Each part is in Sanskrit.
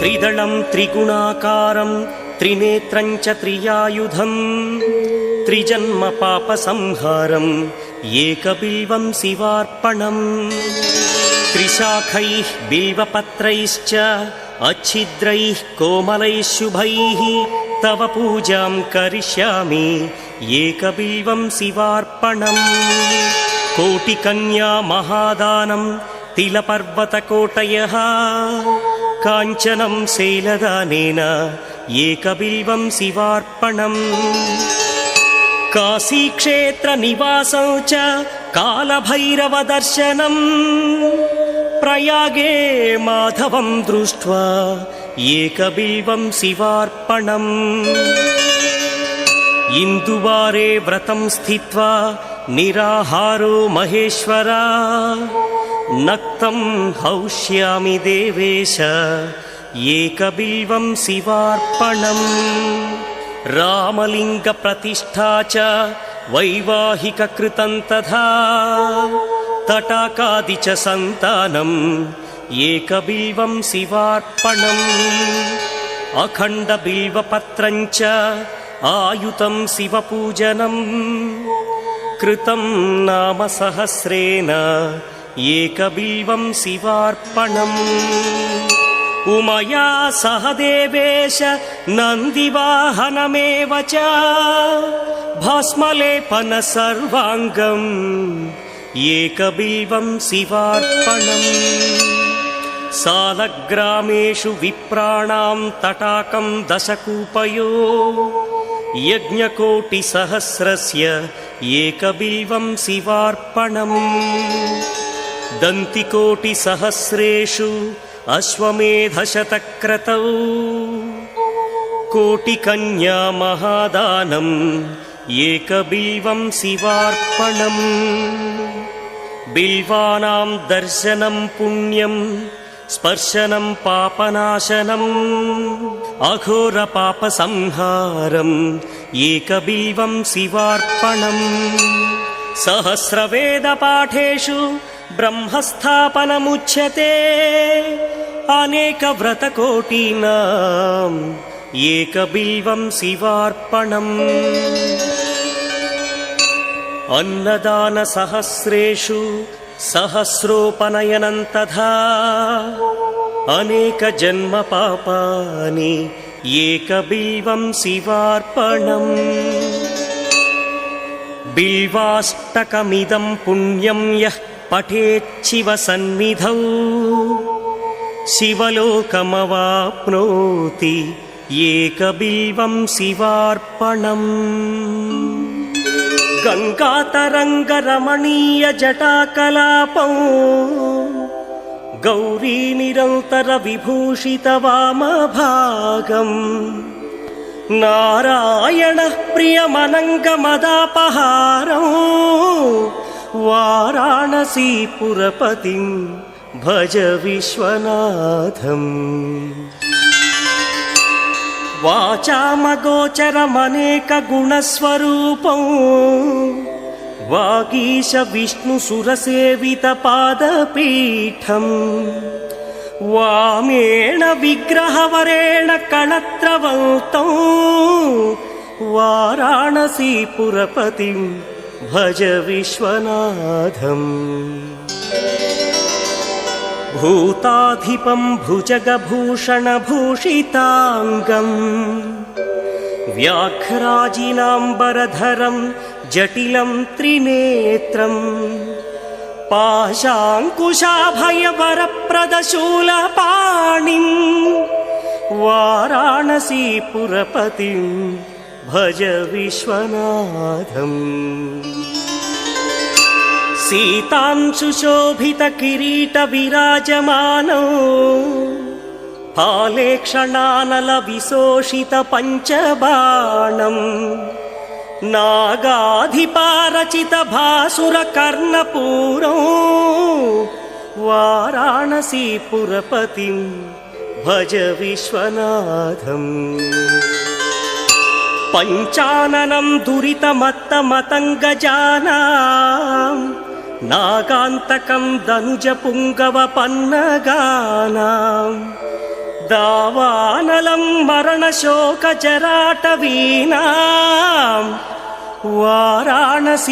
त्रिदलं त्रिगुणाकारं त्रिनेत्रं च त्रियायुधं त्रिजन्म पापसंहारं एकबिल्वं शिवार्पणम् त्रिशाखैः बिल्वपत्रैश्च अच्छिद्रैः कोमलैः शुभैः तव पूजां करिष्यामि एकबिल्वं शिवार्पणम् कोटिकन्या महादानं तिलपर्वतकोटयः काञ्चनं शैलदानेन एकबिल्वं शिवार्पणम् काशीक्षेत्रनिवासं च कालभैरवदर्शनम् प्रयागे माधवं दृष्ट्वा एकबिल्वं शिवार्पणम् इन्दुवारे व्रतं स्थित्वा निराहारो महेश्वरा नक्तं हौष्यामि देवेश एकबिल्वं शिवार्पणम् रामलिङ्गप्रतिष्ठा च वैवाहिककृतं तथा तटाकादि च सन्तानम् एकबिल्वं शिवार्पणम् अखण्डबिल्वपत्रं च आयुतं शिवपूजनम् कृतं नाम सहस्रेण एकबिल्वं शिवार्पणम् उमया सह देवेश नन्दिवाहनमेव च भस्मलेपन सर्वाङ्गम् एकबिल्वं शिवार्पणम् सालग्रामेषु विप्राणां तटाकं दशकूपयो यज्ञकोटिसहस्रस्य एकबिल्वं शिवार्पणम् दन्तिकोटिसहस्रेषु अश्वमेधशतक्रतौ कोटिकन्या महादानम् एकबिल्वं शिवार्पणम् बिल्वानां दर्शनं पुण्यं स्पर्शनं पापनाशनम् अघोरपापसंहारम् एकबिल्वं शिवार्पणम् सहस्रवेदपाठेषु ब्रह्मस्थापनमुच्यते अनेकव्रतकोटीनाम् एकबिल्वं शिवार्पणम् अन्नदानसहस्रेषु सहस्रोपनयनं तथा अनेकजन्मपापानि एकबिल्वं शिवार्पणम् बिल्वाष्टकमिदं पुण्यं यः पठेच्छिवसन्निधौ शिवलोकमवाप्नोति एकबिल्वं शिवार्पणम् गङ्गातरङ्गरमणीयजटाकलापौ गौरीनिरन्तरविभूषितवामभागम् नारायणः प्रियमनङ्गमदापहारौ वाराणसीपुरपतिं भज विश्वनाथम् वाचामगोचरमनेकगुणस्वरूपौ वागीश विष्णुसुरसेवितपादपीठम् वामेण विग्रहवरेण कणत्रवन्तौ वाराणसीपुरपतिं भज विश्वनाथम् भूताधिपं भुजगभूषणभूषिताङ्गम् व्याघ्राजिनाम्बरधरं जटिलं त्रिनेत्रम् पाशाङ्कुशाभयवरप्रदशूलपाणिं वाराणसीपुरपतिं भज विश्वनाथम् सीतांशुशोभितकिरीटविराजमानौ फालेक्षणानलविशोषितपञ्चबाणम् नागाधिपारचितभासुरकर्णपूरौ वाराणसीपुरपतिं भज विश्वनाथम् पञ्चाननं दुरितमत्तमतङ्गजानां नागान्तकं दनुजपुङ्गवपन्नगानां दावानलं मरणशोकजराटवीनां वाराणसीपुरपतिं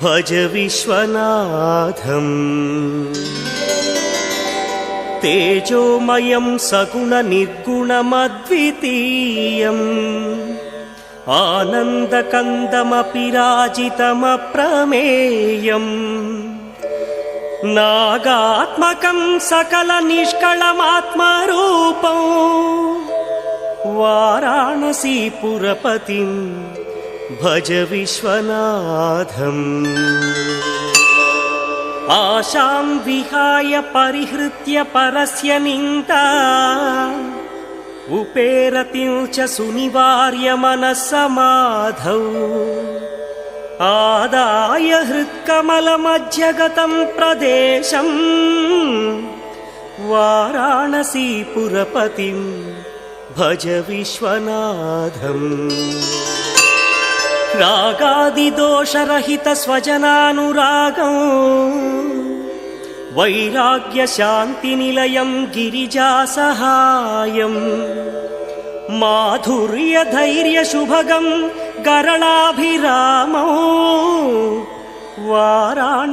भज विश्वनाथम् तेजोमयं सगुणनिर्गुणमद्वितीयम् आनन्दकन्दमपि राजितमप्रमेयम् नागात्मकं सकलनिष्कळमात्मरूपं वाराणसीपुरपतिं भज विश्वनाथम् आशां विहाय परिहृत्य परस्य निन्दा उपेरतिं च सुनिवार्य मनस्समाधौ आदाय हृत्कमलमध्यगतं प्रदेशं वाराणसीपुरपतिं भज विश्वनाथम् रागादिदोषरहितस्वजनानुरागं वैराग्यशान्तिनिलयं गिरिजासहायम् माधुर्यधैर्यशुभगं गरलाभिरामौ वाराणसीपुरपतिं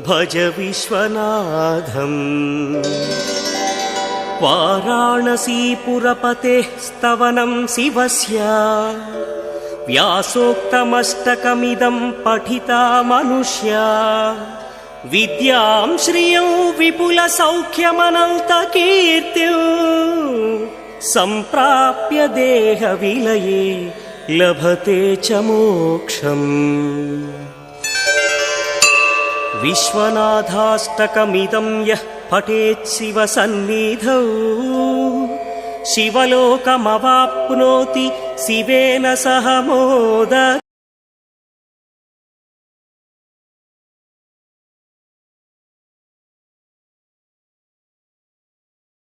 भज विश्वनाथम् वाराणसीपुरपतेः स्तवनं शिवस्य व्यासोक्तमष्टकमिदं पठिता मनुष्या विद्यां श्रियं विपुलसौख्यमनन्तकीर्तिं सम्प्राप्य देहविलये लभते च मोक्षम् विश्वनाथाष्टकमिदं यः पठेत् शिवसन्निधौ शिवलोकमवाप्नोति शिवेन सह मोदकेन